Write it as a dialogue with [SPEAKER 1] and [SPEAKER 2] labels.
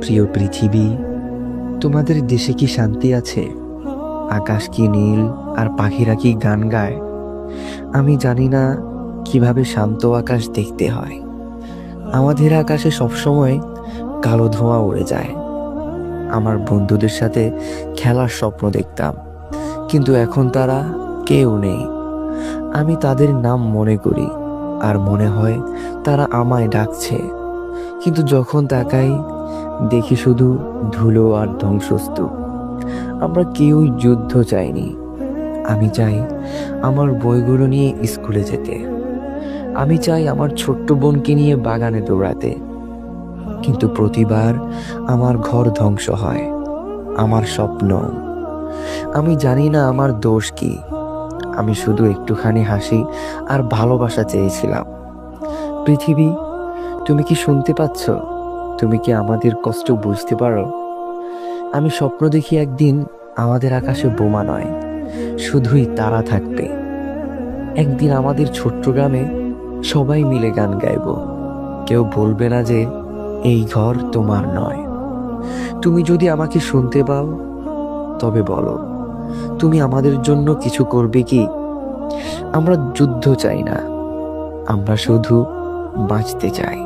[SPEAKER 1] প্রিয় পৃথিবী, তোমাদের দেশে কি শান্তি আছে? আকাশ কি নীল আর পাখিরা কি গান গায়? আমি জানি না কিভাবে শান্ত আকাশ দেখতে হয়। আমাদের আকাশে সবসময় কালো ধোঁয়া উড়ে যায়। আমার বন্ধুদের সাথে খেলার স্বপ্ন দেখতাম, কিন্তু এখন তারা কেউ নেই। আমি তাদের নাম মনে করি আর মনে হয় তারা আমায় ডাকছে, কিন্তু যখন তাকাই দেখি শুধু ধুলো আর ধ্বংসস্তূপ। আমরা কেউই যুদ্ধ চাইনি। আমি চাই আমার বইগুলো নিয়ে স্কুলে যেতে। আমি চাই আমার ছোট্ট বোনকে নিয়ে বাগানে দৌড়াতে, কিন্তু প্রতিবার আমার ঘর ধ্বংস হয়, আমার স্বপ্ন। আমি জানি না আমার দোষ কি। আমি শুধু একটুখানি হাসি আর ভালোবাসা চেয়েছিলাম। পৃথিবী, তুমি কি শুনতে পাচ্ছ? তুমি কি আমাদের কষ্ট বুঝতে পারো? আমি স্বপ্ন দেখি একদিন আমাদের আকাশে বোমা নয়, শুধুই তারা থাকবে। একদিন আমাদের ছোট্ট গ্রামে সবাই মিলে গান গাইবো। কেউ বলবে না যে এই ঘর তোমার নয়। তুমি যদি আমাকে শুনতে পাও, তবে বলো, তুমি আমাদের জন্য কিছু করবে কি? আমরা যুদ্ধ চাই না, আমরা শুধু বাঁচতে চাই।